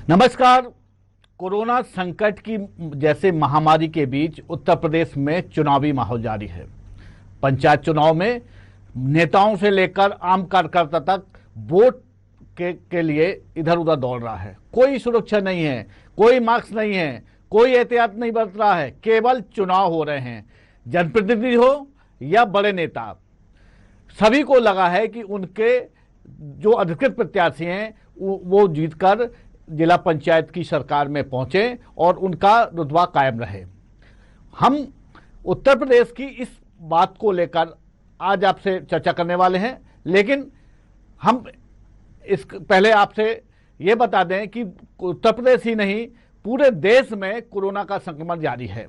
नमस्कार। कोरोना संकट की जैसे महामारी के बीच उत्तर प्रदेश में चुनावी माहौल जारी है। पंचायत चुनाव में नेताओं से लेकर आम कार्यकर्ता तक वोट के लिए इधर उधर दौड़ रहा है। कोई सुरक्षा नहीं है, कोई मास्क नहीं है, कोई एहतियात नहीं बरत रहा है। केवल चुनाव हो रहे हैं, जनप्रतिनिधि हो या बड़े नेता, सभी को लगा है कि उनके जो अधिकृत प्रत्याशी हैं वो जीतकर जिला पंचायत की सरकार में पहुंचे और उनका रुतबा कायम रहे। हम उत्तर प्रदेश की इस बात को लेकर आज आपसे चर्चा करने वाले हैं, लेकिन हम इस पहले आपसे ये बता दें कि उत्तर प्रदेश ही नहीं, पूरे देश में कोरोना का संक्रमण जारी है।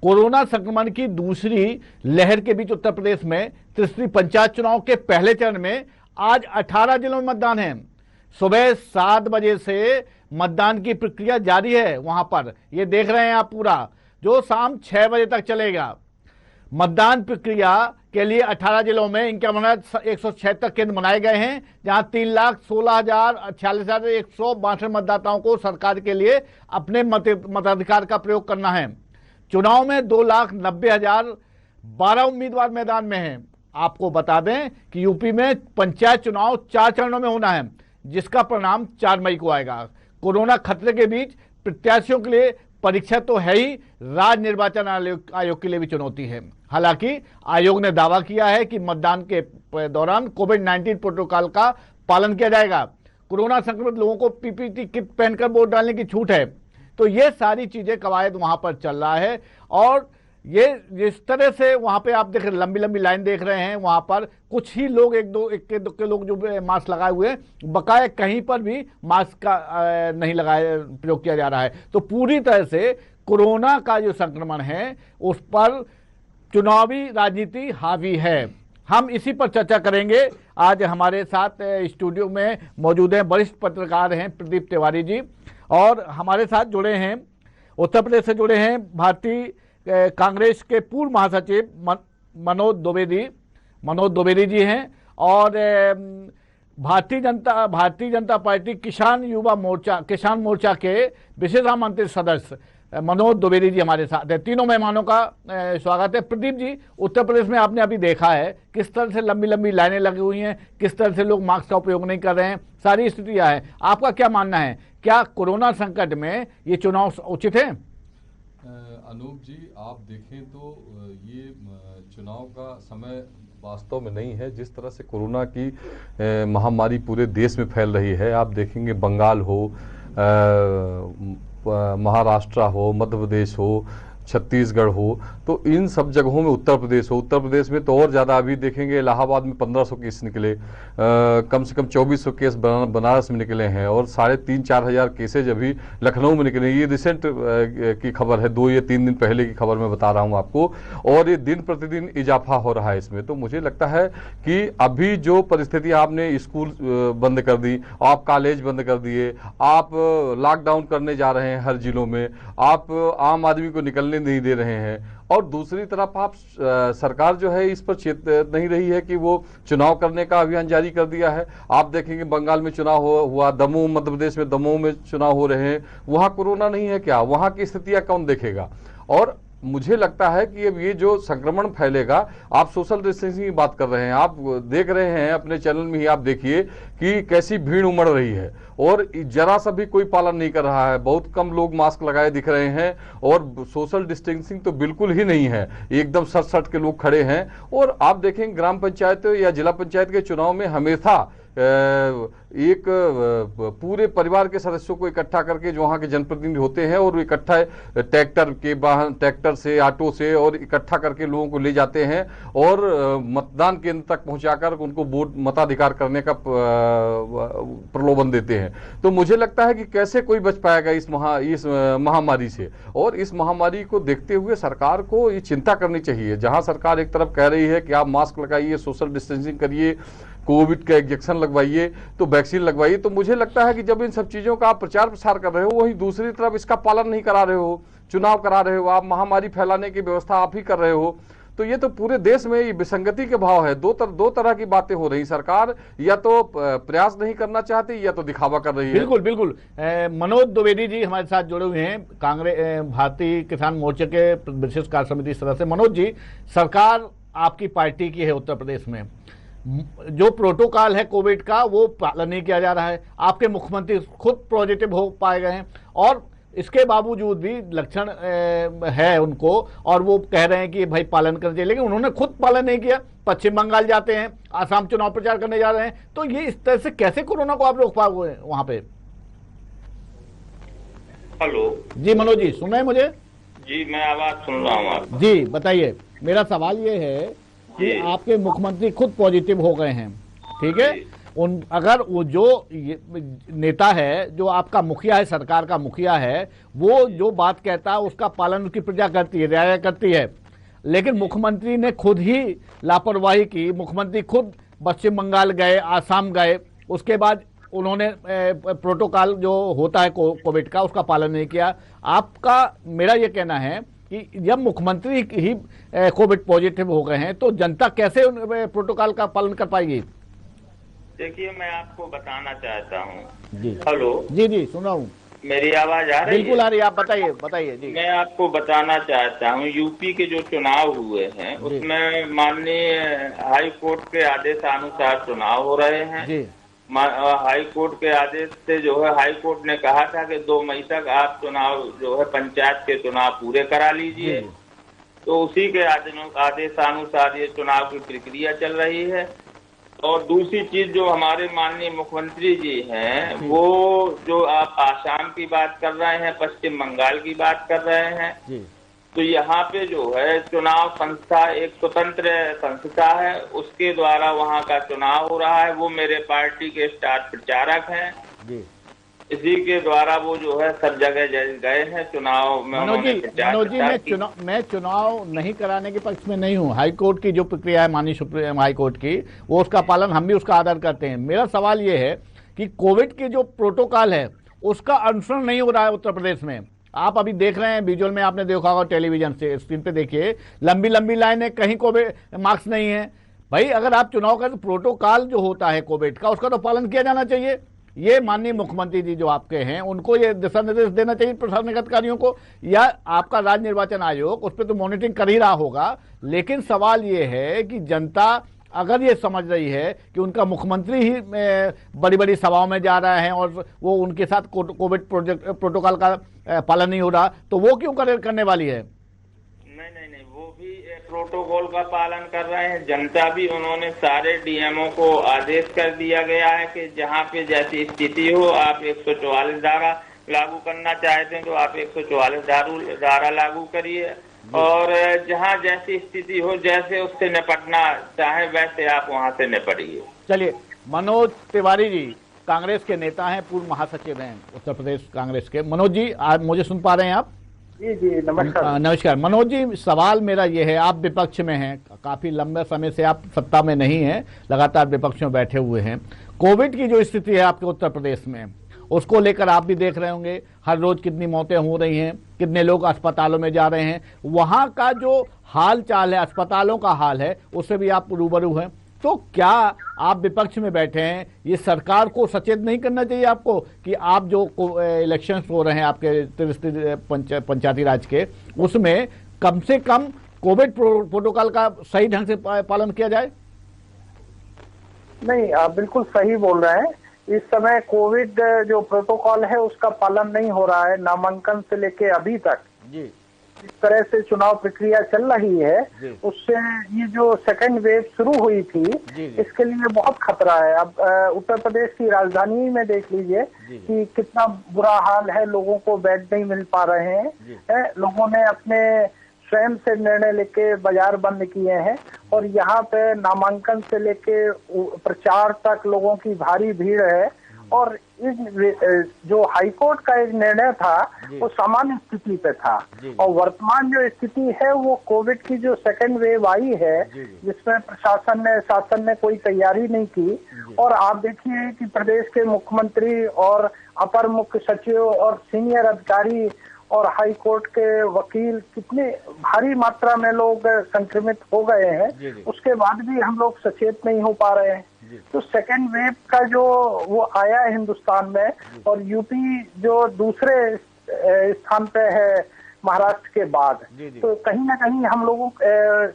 कोरोना संक्रमण की दूसरी लहर के बीच उत्तर प्रदेश में त्रिस्तरीय पंचायत चुनाव के पहले चरण में आज 18 जिलों में मतदान है। सुबह 7 बजे से मतदान की प्रक्रिया जारी है। वहां पर ये देख रहे हैं आप पूरा, जो शाम 6 बजे तक चलेगा। मतदान प्रक्रिया के लिए 18 जिलों में इनका 176 केंद्र बनाए गए हैं, जहां 3,16,46,162 मतदाताओं को सरकार के लिए अपने मताधिकार का प्रयोग करना है। चुनाव में 2,90,012 उम्मीदवार मैदान में हैं। आपको बता दें कि यूपी में पंचायत चुनाव 4 चरणों में होना है, जिसका परिणाम 4 मई को आएगा। कोरोना खतरे के बीच प्रत्याशियों के लिए परीक्षा तो है ही, राज्य निर्वाचन आयोग के लिए भी चुनौती है। हालांकि आयोग ने दावा किया है कि मतदान के दौरान कोविड-19 प्रोटोकॉल का पालन किया जाएगा। कोरोना संक्रमित लोगों को पीपीई किट पहनकर वोट डालने की छूट है। तो ये सारी चीजें कवायद वहां पर चल रहा है, और ये जिस तरह से वहां पे आप देख रहे, लंबी लंबी लाइन देख रहे हैं, वहां पर कुछ ही लोग एक के लोग जो मास्क लगाए हुए हैं, बकाया कहीं पर भी मास्क का नहीं लगाए प्रयोग किया जा रहा है। तो पूरी तरह से कोरोना का जो संक्रमण है उस पर चुनावी राजनीति हावी है। हम इसी पर चर्चा करेंगे। आज हमारे साथ स्टूडियो में मौजूद हैं वरिष्ठ पत्रकार हैं प्रदीप तिवारी जी, और हमारे साथ जुड़े हैं उत्तर प्रदेश से जुड़े हैं भारतीय कांग्रेस के पूर्व महासचिव मनोज द्विवेदी जी हैं, और भारतीय जनता पार्टी किसान मोर्चा के विशेष आमंत्रित सदस्य मनोज द्विवेदी जी हमारे साथ हैं। तीनों मेहमानों का स्वागत है। प्रदीप जी, उत्तर प्रदेश में आपने अभी देखा है किस तरह से लंबी लंबी लाइनें लगी हुई हैं, किस तरह से लोग मास्क का उपयोग नहीं कर रहे हैं, सारी स्थितियां हैं। आपका क्या मानना है, क्या कोरोना संकट में ये चुनाव उचित है? अनूप जी, आप देखें तो ये चुनाव का समय वास्तव में नहीं है। जिस तरह से कोरोना की महामारी पूरे देश में फैल रही है, आप देखेंगे बंगाल हो, महाराष्ट्र हो, मध्य प्रदेश हो, छत्तीसगढ़ हो, तो इन सब जगहों में उत्तर प्रदेश में तो और ज़्यादा। अभी देखेंगे इलाहाबाद में 1500 केस निकले, कम से कम 2400 केस बनारस में निकले हैं, और 3,500-4 हज़ार केसेज अभी लखनऊ में निकले। ये रिसेंट की खबर है, 2 या 3 दिन पहले की खबर मैं बता रहा हूँ आपको, और ये दिन प्रतिदिन इजाफा हो रहा है इसमें। तो मुझे लगता है कि अभी जो परिस्थिति, आपने स्कूल बंद कर दी, आप कॉलेज बंद कर दिए, आप लॉकडाउन करने जा रहे हैं हर जिलों में, आप आम आदमी को निकलने नहीं दे रहे हैं, और दूसरी तरफ आप सरकार जो है इस पर चेत नहीं रही है कि वो चुनाव करने का अभियान जारी कर दिया है। आप देखेंगे बंगाल में चुनाव हुआ, दमोह मध्य प्रदेश में दमोह में चुनाव हो रहे हैं, वहाँ कोरोना नहीं है क्या? वहाँ की स्थितियाँ कौन देखेगा? और मुझे लगता है कि अब ये जो संक्रमण फैलेगा, आप सोशल डिस्टेंसिंग की बात कर रहे हैं, आप देख रहे हैं अपने चैनल में ही, आप देखिए कि कैसी भीड़ उमड़ रही है, और जरा सा भी कोई पालन नहीं कर रहा है। बहुत कम लोग मास्क लगाए दिख रहे हैं, और सोशल डिस्टेंसिंग तो बिल्कुल ही नहीं है, एकदम सट के लोग खड़े हैं। और आप देखेंगे ग्राम पंचायत या जिला पंचायत के चुनाव में हमेशा एक पूरे परिवार के सदस्यों को इकट्ठा करके जो वहाँ के जनप्रतिनिधि होते हैं, और इकट्ठा ट्रैक्टर से, ऑटो से, और इकट्ठा करके लोगों को ले जाते हैं, और मतदान केंद्र तक पहुंचाकर उनको वोट मताधिकार करने का प्रलोभन देते हैं। तो मुझे लगता है कि कैसे कोई बच पाएगा इस महामारी से। और इस महामारी को देखते हुए सरकार को ये चिंता करनी चाहिए। जहां सरकार एक तरफ कह रही है कि आप मास्क लगाइए, सोशल डिस्टेंसिंग करिए, कोविड का इंजेक्शन लगवाइए, तो वैक्सीन लगवाइए, तो मुझे लगता है कि जब इन सब चीज़ों का आप प्रचार प्रसार कर रहे हो, वहीं दूसरी तरफ इसका पालन नहीं करा रहे हो, चुनाव करा रहे हो, आप महामारी फैलाने की व्यवस्था आप ही कर रहे हो, तो ये तो पूरे देश में ये विसंगति के भाव है। दो तरह की बातें हो रही। सरकार या तो प्रयास नहीं करना चाहती या तो दिखावा कर रही है। बिल्कुल बिल्कुल। मनोज द्विवेदी जी हमारे साथ जुड़े हुए हैं, कांग्रेस भारतीय किसान मोर्चे के विशेष कार्य समिति सदस्य। मनोज जी, सरकार आपकी पार्टी की है उत्तर प्रदेश में, जो प्रोटोकॉल है कोविड का वो पालन नहीं किया जा रहा है। आपके मुख्यमंत्री खुद पॉजिटिव हो पाए गए हैं और इसके बावजूद भी लक्षण है उनको और वो कह रहे हैं कि भाई पालन करना चाहिए, लेकिन उन्होंने खुद पालन नहीं किया। पश्चिम बंगाल जाते हैं, आसाम चुनाव प्रचार करने जा रहे हैं, तो ये इस तरह से कैसे कोरोना को आप रोक पाओगे वहां पे? हेलो जी मनोज जी, सुन रहे हैं मुझे? जी, मैं आवाज सुन रहा हूँ आपकी। जी बताइए। मेरा सवाल ये है कि आपके मुख्यमंत्री खुद पॉजिटिव हो गए हैं, ठीक है? अगर वो जो नेता है, जो आपका मुखिया है, सरकार का मुखिया है, वो जो बात कहता है उसका पालन उसकी प्रजा करती है, रियायत करती है, लेकिन मुख्यमंत्री ने खुद ही लापरवाही की। मुख्यमंत्री खुद पश्चिम बंगाल गए, आसाम गए, उसके बाद उन्होंने प्रोटोकॉल जो होता है कोविड का उसका पालन नहीं किया। आपका मेरा ये कहना है कि जब मुख्यमंत्री ही कोविड पॉजिटिव हो गए हैं तो जनता कैसे प्रोटोकॉल का पालन कर पाएगी? देखिए, मैं आपको बताना चाहता हूँ। जी हेलो जी जी, सुन रहा हूँ। मेरी आवाज आ रही है? बिल्कुल आ रही है, आप बताइए बताइए। जी, मैं आपको बताना चाहता हूँ, यूपी के जो चुनाव हुए हैं उसमें माननीय हाई कोर्ट के आदेशानुसार चुनाव हो रहे हैं जी। हाई कोर्ट के आदेश से जो है, हाई कोर्ट ने कहा था कि 2 मई तक आप चुनाव जो है पंचायत के चुनाव पूरे करा लीजिए। तो उसी के आदेशानुसार ये चुनाव की प्रक्रिया चल रही है। और दूसरी चीज, जो हमारे माननीय मुख्यमंत्री जी हैं, वो जो आप आसाम की बात कर रहे हैं, पश्चिम बंगाल की बात कर रहे हैं जी। तो यहाँ पे जो है चुनाव संस्था एक स्वतंत्र संस्था है, उसके द्वारा वहाँ का चुनाव हो रहा है। वो मेरे पार्टी के स्टार प्रचारक हैं जी। इसी के द्वारा वो जो है सब जगह गए हैं चुनाव में। मनोज जी, मैं चुनाव नहीं कराने के पक्ष में नहीं हूँ। हाई कोर्ट की जो प्रक्रिया है माननीय सुप्रीम हाई कोर्ट की, वो उसका पालन, हम भी उसका आदर करते हैं। मेरा सवाल ये है कि कोविड की जो प्रोटोकॉल है उसका अनुसरण नहीं हो रहा है उत्तर प्रदेश में। आप अभी देख रहे हैं, विजुअल में आपने देखा होगा, टेलीविजन से स्क्रीन पे देखिए, लंबी लंबी लाइनें, कहीं कोविड मास्क नहीं है। भाई अगर आप चुनाव का प्रोटोकॉल जो होता है कोविड का, उसका तो पालन किया जाना चाहिए। ये माननीय मुख्यमंत्री जी जो आपके हैं, उनको ये दिशा निर्देश देना चाहिए प्रशासनिक अधिकारियों को, या आपका राज्य निर्वाचन आयोग उस पर तो मॉनिटरिंग कर ही रहा होगा। लेकिन सवाल ये है कि जनता अगर ये समझ रही है कि उनका मुख्यमंत्री ही बड़ी बड़ी सभाओं में जा रहे हैं और वो उनके साथ कोविड प्रोटोकॉल का पालन नहीं हो रहा, तो वो क्यों करने वाली है? नहीं, वो भी प्रोटोकॉल का पालन कर रहे हैं। जनता भी, उन्होंने सारे डीएमओ को आदेश कर दिया गया है कि जहाँ पे जैसी स्थिति हो, आप 144 धारा लागू करना चाहते हैं तो आप 144 धारा लागू करिए, और जहाँ जैसी स्थिति हो, जैसे उससे निपटना चाहे वैसे आप वहाँ से निपटिए। चलिए, मनोज तिवारी जी कांग्रेस के नेता हैं, पूर्व महासचिव हैं उत्तर प्रदेश कांग्रेस के। मनोज जी, आप मुझे सुन पा रहे हैं? आप? जी नमस्कार। नमस्कार मनोज जी, सवाल मेरा ये है, आप विपक्ष में हैं, काफी लंबे समय से आप सत्ता में नहीं हैं, लगातार विपक्ष में बैठे हुए हैं। कोविड की जो स्थिति है आपके उत्तर प्रदेश में, उसको लेकर आप भी देख रहे होंगे, हर रोज कितनी मौतें हो रही हैं, कितने लोग अस्पतालों में जा रहे हैं, वहां का जो हाल चाल है, अस्पतालों का हाल है, उससे भी आप रूबरू हैं। तो क्या आप विपक्ष में बैठे हैं, ये सरकार को सचेत नहीं करना चाहिए आपको कि आप जो इलेक्शंस हो रहे हैं आपके पंचायती राज के, उसमें कम से कम कोविड प्रोटोकॉल का सही ढंग से पालन किया जाए? नहीं, आप बिल्कुल सही बोल रहे हैं। इस समय कोविड जो प्रोटोकॉल है उसका पालन नहीं हो रहा है। नामांकन से लेके अभी तक जी इस तरह से चुनाव प्रक्रिया चल रही है, उससे ये जो सेकंड वेव शुरू हुई थी, इसके लिए बहुत खतरा है। अब उत्तर प्रदेश की राजधानी में देख लीजिए कि कितना बुरा हाल है, लोगों को बेड नहीं मिल पा रहे हैं। लोगों ने अपने स्वयं से निर्णय लेके बाजार बंद किए हैं, और यहाँ पे नामांकन से लेके प्रचार तक लोगों की भारी भीड़ है। और इस जो हाईकोर्ट का एक निर्णय था वो सामान्य स्थिति पे था, और वर्तमान जो स्थिति है वो कोविड की जो सेकंड वेव आई है, जिसमें शासन ने कोई तैयारी नहीं की। और आप देखिए कि प्रदेश के मुख्यमंत्री और अपर मुख्य सचिव और सीनियर अधिकारी और हाई कोर्ट के वकील कितने भारी मात्रा में लोग संक्रमित हो गए हैं, उसके बाद भी हम लोग सचेत नहीं हो पा रहे हैं। तो सेकेंड वेव का जो वो आया है हिंदुस्तान में, और यूपी जो दूसरे स्थान पे है महाराष्ट्र के बाद, तो कहीं ना कहीं हम लोगों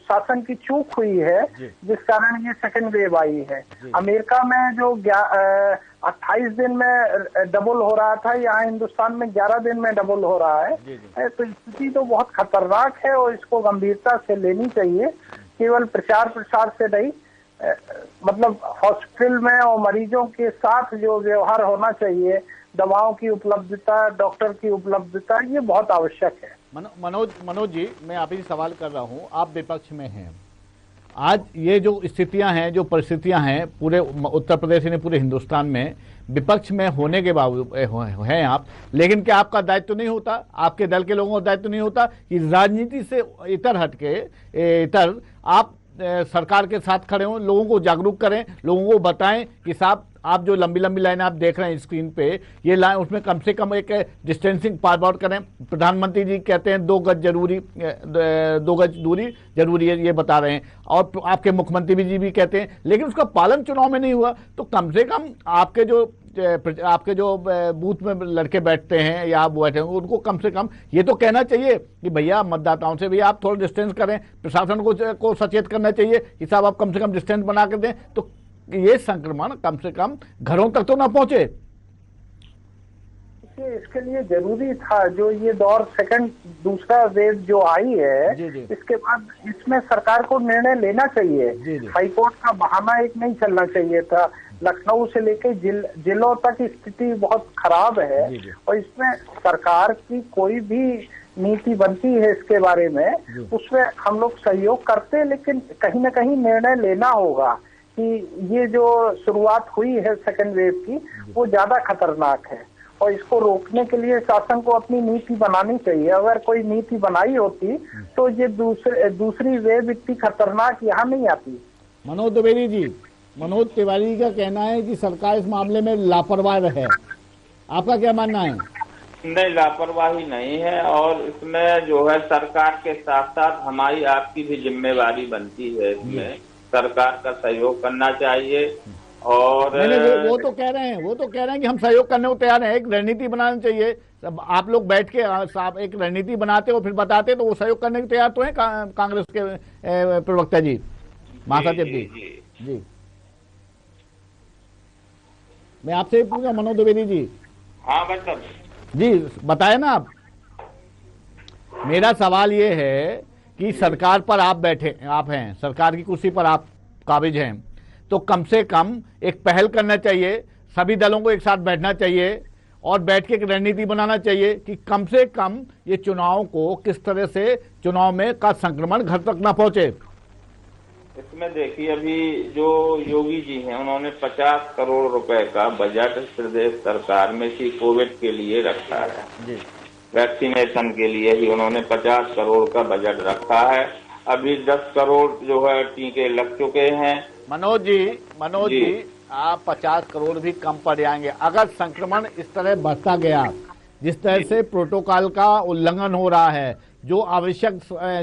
शासन की चूक हुई है, जिस कारण ये सेकेंड वेव आई है। अमेरिका में जो 28 दिन में डबल हो रहा था, यहाँ हिंदुस्तान में 11 दिन में डबल हो रहा है। तो स्थिति तो बहुत खतरनाक है और इसको गंभीरता से लेनी चाहिए। केवल प्रचार प्रसार से नहीं, मतलब हॉस्पिटल में और मरीजों के साथ जो व्यवहार होना चाहिए, दवाओं की उपलब्धता, डॉक्टर की उपलब्धता, ये बहुत आवश्यक है। मनोज जी, मैं आप ही सवाल कर रहा हूँ, आप विपक्ष में हैं। आज ये जो स्थितियां हैं, जो परिस्थितियां हैं पूरे उत्तर प्रदेश ने पूरे हिंदुस्तान में, विपक्ष में होने के बावजूद हैं आप, लेकिन क्या आपका दायित्व नहीं होता, आपके दल के लोगों का दायित्व नहीं होता कि राजनीति से इतर हटके इतर आप सरकार के साथ खड़े हों, लोगों को जागरूक करें, लोगों को बताएं कि साहब आप जो लंबी लंबी लाइन आप देख रहे हैं स्क्रीन पे, ये लाइन उसमें कम से कम एक डिस्टेंसिंग पास आउट करें। प्रधानमंत्री जी कहते हैं 2 गज जरूरी, 2 गज दूरी जरूरी है, ये बता रहे हैं, और आपके मुख्यमंत्री जी भी कहते हैं, लेकिन उसका पालन चुनाव में नहीं हुआ। तो कम से कम आपके जो बूथ में लड़के बैठते हैं या आप बैठे होंगे, उनको कम से कम ये तो कहना चाहिए कि भैया मतदाताओं से भी आप थोड़ा डिस्टेंस करें। प्रशासन को सचेत करना चाहिए कि साहब आप कम से कम डिस्टेंस बना कर दें, तो ये संक्रमण कम से कम घरों तक तो ना पहुंचे। इसके लिए जरूरी था जो ये दौर दूसरा वेव जो आई है, इसके बाद इसमें सरकार को निर्णय लेना चाहिए। हाईकोर्ट का बहाना एक नहीं चलना चाहिए था। लखनऊ से लेकर जिलों तक स्थिति बहुत खराब है, और इसमें सरकार की कोई भी नीति बनती है इसके बारे में, उसमें हम लोग सहयोग करते हैं, लेकिन कहीं ना कहीं निर्णय लेना होगा कि ये जो शुरुआत हुई है सेकेंड वेव की, वो ज्यादा खतरनाक है, और इसको रोकने के लिए शासन को अपनी नीति बनानी चाहिए। अगर कोई नीति बनाई होती तो ये दूसरी वेव इतनी खतरनाक यहाँ नहीं आती। मनोज तिवारी का कहना है कि सरकार इस मामले में लापरवाह है, आपका क्या मानना है? नहीं, लापरवाही नहीं है, और इसमें जो है सरकार के साथ साथ हमारी आपकी भी जिम्मेवारी बनती है। इसमें सरकार का सहयोग करना चाहिए। और वो तो कह रहे हैं कि हम सहयोग करने को तैयार हैं, एक रणनीति बनानी चाहिए। आप लोग बैठ के एक रणनीति बनाते हो फिर बताते, तो वो सहयोग करने को तैयार तो है कांग्रेस के प्रवक्ता जी, महासचिव जी। मैं आपसे ही पूछा मनोज द्विवेदी जी। हाँ मतलब जी बताए ना आप। मेरा सवाल ये है कि सरकार पर आप हैं, सरकार की कुर्सी पर आप काबिज हैं, तो कम से कम एक पहल करना चाहिए, सभी दलों को एक साथ बैठना चाहिए और बैठ के एक रणनीति बनाना चाहिए कि कम से कम ये चुनाव को किस तरह से चुनाव में का संक्रमण घर तक ना पहुंचे। इसमें देखिए, अभी जो योगी जी हैं उन्होंने 50 करोड़ रुपए का बजट प्रदेश सरकार में की कोविड के लिए रखा है जी। वैक्सीनेशन के लिए ही उन्होंने 50 करोड़ का बजट रखा है। अभी 10 करोड़ जो है टीके लग चुके हैं। मनोज जी आप 50 करोड़ भी कम पड़ जाएंगे अगर संक्रमण इस तरह बढ़ता गया, जिस तरह से प्रोटोकॉल का उल्लंघन हो रहा है, जो आवश्यक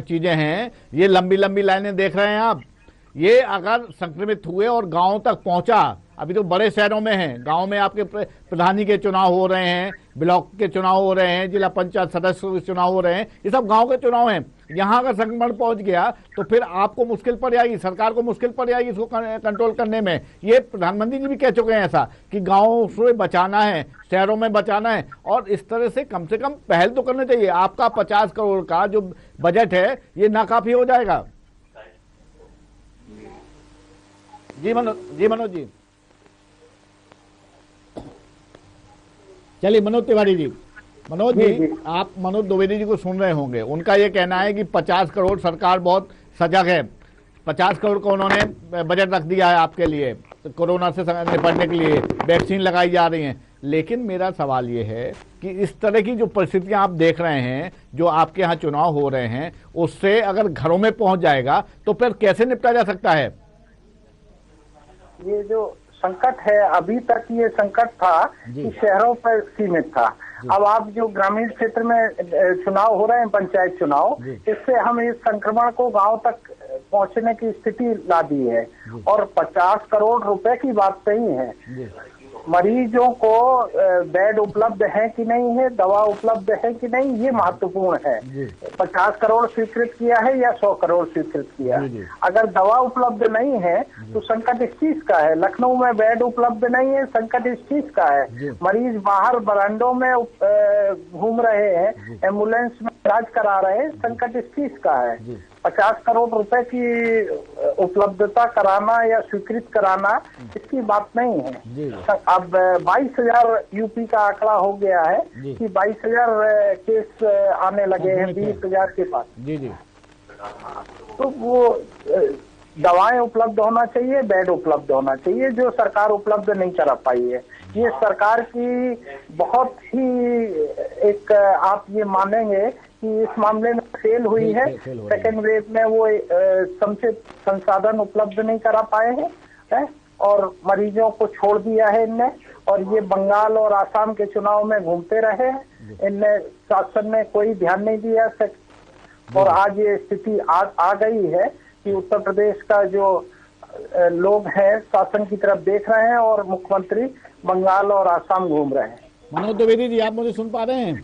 चीजें हैं, ये लंबी लंबी लाइनें देख रहे हैं आप, ये अगर संक्रमित हुए और गांव तक पहुंचा, अभी तो बड़े शहरों में हैं, गांव में आपके प्रधानी के चुनाव हो रहे हैं, ब्लॉक के चुनाव हो रहे हैं, जिला पंचायत सदस्य चुनाव हो रहे हैं, ये सब गांव के चुनाव हैं। यहाँ अगर संक्रमण पहुंच गया तो फिर आपको मुश्किल पड़ जाएगी, सरकार को मुश्किल पड़ जाएगी इसको कंट्रोल करने में। ये प्रधानमंत्री जी भी कह चुके हैं ऐसा कि गाँव से बचाना है, शहरों में बचाना है, और इस तरह से कम पहल तो करनी चाहिए। आपका 50 करोड़ का जो बजट है ये नाकाफी हो जाएगा। जी मनोज जी चलिए। मनोज तिवारी जी, आप मनोज द्विवेदी जी को सुन रहे होंगे, उनका ये कहना है कि 50 करोड़ सरकार बहुत सजग है, 50 करोड़ का उन्होंने बजट रख दिया है आपके लिए, तो कोरोना से निपटने के लिए वैक्सीन लगाई जा रही हैं। लेकिन मेरा सवाल ये है कि इस तरह की जो परिस्थितियां आप देख रहे हैं, जो आपके यहाँ चुनाव हो रहे हैं, उससे अगर घरों में पहुंच जाएगा तो फिर कैसे निपटा जा सकता है? ये जो संकट है, अभी तक ये संकट था कि शहरों पर सीमित था। अब आप जो ग्रामीण क्षेत्र में चुनाव हो रहे हैं, पंचायत चुनाव, इससे हम इस संक्रमण को गांव तक पहुंचने की स्थिति ला दी है। और 50 करोड़ रुपए की बात नहीं है, मरीजों को बेड उपलब्ध है कि नहीं है, दवा उपलब्ध है कि नहीं, ये महत्वपूर्ण है। 50 करोड़ स्वीकृत किया है या 100 करोड़ स्वीकृत किया है। अगर दवा उपलब्ध नहीं है तो संकट इस चीज का है। लखनऊ में बेड उपलब्ध नहीं है, संकट इस चीज का है। मरीज बाहर बरांडों में घूम रहे हैं, एम्बुलेंस में इलाज करा रहे हैं, संकट इस चीज का है। 50 करोड़ रुपए की उपलब्धता कराना या स्वीकृत कराना इसकी बात नहीं है। अब 22,000 यूपी का आंकड़ा हो गया है कि 22,000 केस आने लगे हैं 20,000 के पास। तो वो दवाएं उपलब्ध होना चाहिए, बेड उपलब्ध होना चाहिए, जो सरकार उपलब्ध नहीं करा पाई है। ये सरकार की बहुत ही एक, आप ये मानेंगे कि इस मामले में फेल हुई है। सेकेंड वेव में वो समुचित संसाधन उपलब्ध नहीं करा पाए हैं और मरीजों को छोड़ दिया है इनने। और ये बंगाल और आसाम के चुनाव में घूमते रहे हैं, इनने शासन में कोई ध्यान नहीं दिया। और आज ये स्थिति आ गई है कि उत्तर प्रदेश का जो लोग हैं शासन की तरफ देख रहे हैं और मुख्यमंत्री बंगाल और आसाम घूम रहे हैं। मनोज द्विवेदी जी, आप मुझे सुन पा रहे हैं?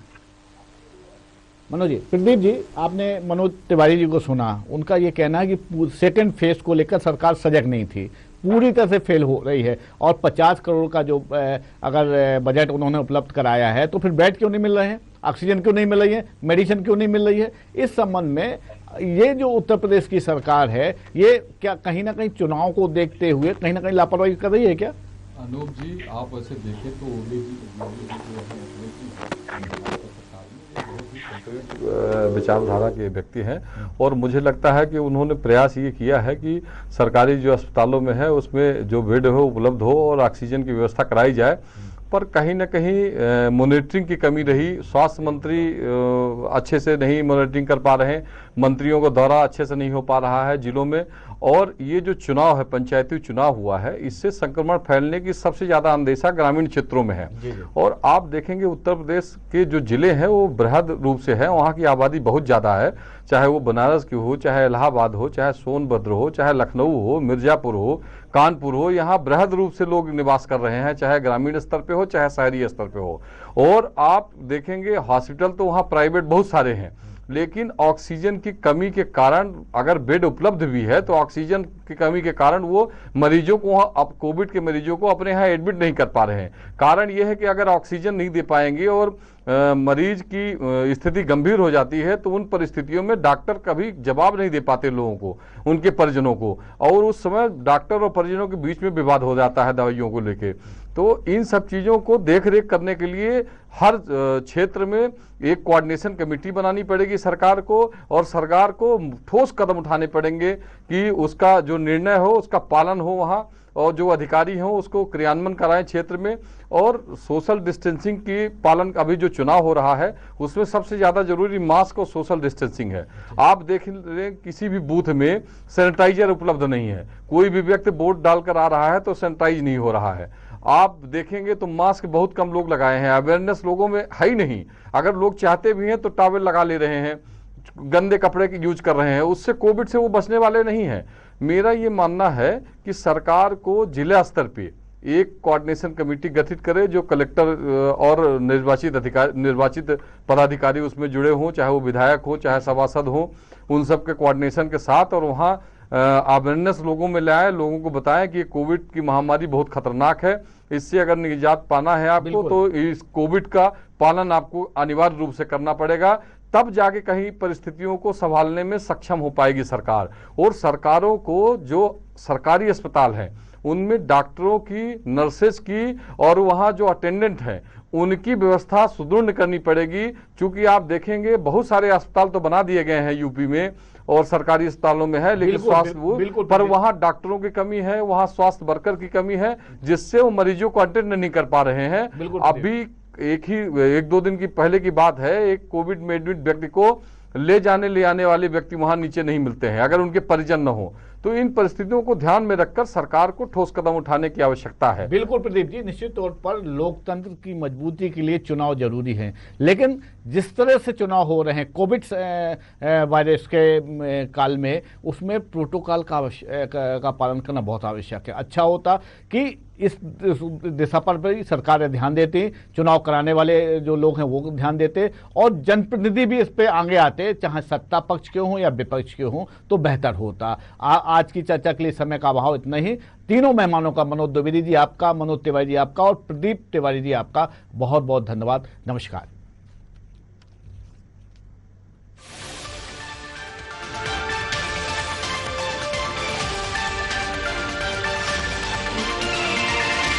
मनोज जी, प्रदीप जी, आपने मनोज तिवारी जी को सुना। उनका ये कहना है कि सेकंड फेज को लेकर सरकार सजग नहीं थी, पूरी तरह से फेल हो रही है। और 50 करोड़ का जो अगर बजट उन्होंने उपलब्ध कराया है तो फिर बेड क्यों नहीं मिल रहे हैं, ऑक्सीजन क्यों नहीं मिल रही है, मेडिसिन क्यों नहीं मिल रही है? इस संबंध में ये जो उत्तर प्रदेश की सरकार है, ये क्या कहीं ना कहीं चुनाव को देखते हुए कहीं ना कहीं लापरवाही कर रही है क्या? अनूप जी, आप ऐसे देखें तो विचारधारा के व्यक्ति हैं और मुझे लगता है कि उन्होंने प्रयास ये किया है कि सरकारी जो अस्पतालों में है उसमें जो बेड हो उपलब्ध हो और ऑक्सीजन की व्यवस्था कराई जाए। पर कहीं ना कहीं मॉनिटरिंग की कमी रही। स्वास्थ्य मंत्री अच्छे से नहीं मॉनिटरिंग कर पा रहे हैं, मंत्रियों का दौरा अच्छे से नहीं हो पा रहा है जिलों में। और ये जो चुनाव है, पंचायती चुनाव हुआ है, इससे संक्रमण फैलने की सबसे ज्यादा अंदेशा ग्रामीण क्षेत्रों में है। और आप देखेंगे उत्तर प्रदेश के जो जिले हैं वो बृहद रूप से है, वहाँ की आबादी बहुत ज्यादा है, चाहे वो बनारस की हो, चाहे इलाहाबाद हो, चाहे सोनभद्र हो, चाहे लखनऊ हो, मिर्जापुर हो, कानपुर हो, यहाँ बृहद रूप से लोग निवास कर रहे हैं, चाहे ग्रामीण स्तर पे हो चाहे शहरी स्तर पे हो। और आप देखेंगे हॉस्पिटल तो वहाँ प्राइवेट बहुत सारे हैं, लेकिन ऑक्सीजन की कमी के कारण, अगर बेड उपलब्ध भी है तो ऑक्सीजन की कमी के कारण वो मरीजों को, अब कोविड के मरीजों को अपने यहाँ एडमिट नहीं कर पा रहे हैं। कारण ये है कि अगर ऑक्सीजन नहीं दे पाएंगे और मरीज की स्थिति गंभीर हो जाती है तो उन परिस्थितियों में डॉक्टर कभी जवाब नहीं दे पाते लोगों को, उनके परिजनों को, और उस समय डॉक्टर और परिजनों के बीच में विवाद हो जाता है दवाइयों को लेके। तो इन सब चीज़ों को देख रेख करने के लिए हर क्षेत्र में एक कोऑर्डिनेशन कमेटी बनानी पड़ेगी सरकार को, और सरकार को ठोस कदम उठाने पड़ेंगे कि उसका जो निर्णय हो उसका पालन हो वहाँ, और जो अधिकारी हों उसको क्रियान्वयन कराएं क्षेत्र में। और सोशल डिस्टेंसिंग की पालन, अभी जो चुनाव हो रहा है उसमें सबसे ज़्यादा जरूरी मास्क और सोशल डिस्टेंसिंग है। आप देख लें किसी भी बूथ में सैनिटाइजर उपलब्ध नहीं है, कोई भी व्यक्ति वोट डालकर आ रहा है तो सैनिटाइज नहीं हो रहा है। आप देखेंगे तो मास्क बहुत कम लोग लगाए हैं, अवेयरनेस लोगों में है ही नहीं। अगर लोग चाहते भी हैं तो टॉवेल लगा ले रहे हैं, गंदे कपड़े की यूज कर रहे हैं, उससे कोविड से वो बचने वाले नहीं हैं। मेरा ये मानना है कि सरकार को जिला स्तर पे एक कोऑर्डिनेशन कमेटी गठित करे, जो कलेक्टर और निर्वाचित पदाधिकारी उसमें जुड़े हों, चाहे वो विधायक हो चाहे सभासद हो, उन सब के कोऑर्डिनेशन के साथ, और वहाँ अवेयरनेस लोगों में लाए, लोगों को बताएं कि कोविड की महामारी बहुत खतरनाक है, इससे अगर निजात पाना है आपको तो इस कोविड का पालन आपको अनिवार्य रूप से करना पड़ेगा, तब जाके कहीं परिस्थितियों को संभालने में सक्षम हो पाएगी सरकार। और सरकारों को जो सरकारी अस्पताल हैं उनमें डॉक्टरों की, नर्सेस की और वहाँ जो अटेंडेंट हैं उनकी व्यवस्था सुदृढ़ करनी पड़ेगी। चूंकि आप देखेंगे बहुत सारे अस्पताल तो बना दिए गए हैं यूपी में और सरकारी अस्पतालों में है, लेकिन स्वास्थ्य पर वहाँ डॉक्टरों की कमी है, वहाँ स्वास्थ्य वर्कर की कमी है, जिससे वो मरीजों को अटेंड नहीं कर पा रहे हैं। अभी एक दो दिन की पहले की बात है, एक कोविड में एडमिट व्यक्ति को ले आने वाले व्यक्ति वहां नीचे नहीं मिलते हैं अगर उनके परिजन न हो। तो इन परिस्थितियों को ध्यान में रखकर सरकार को ठोस कदम उठाने की आवश्यकता है। बिल्कुल प्रदीप जी, निश्चित तौर पर लोकतंत्र की मजबूती के लिए चुनाव जरूरी है, लेकिन जिस तरह से चुनाव हो रहे हैं कोविड वायरस के काल में, उसमें प्रोटोकॉल का पालन करना बहुत आवश्यक है। अच्छा होता कि इस दिशा पर भी सरकारें ध्यान देती, चुनाव कराने वाले जो लोग हैं वो ध्यान देते, और जनप्रतिनिधि भी इस पे आगे आते, चाहे सत्ता पक्ष के हों या विपक्ष के हों, तो बेहतर होता। आज की चर्चा के लिए समय का अभाव इतना ही। तीनों मेहमानों का, मनोज द्विवेदी जी आपका, मनोज तिवारी जी आपका और प्रदीप तिवारी जी आपका बहुत बहुत धन्यवाद। नमस्कार।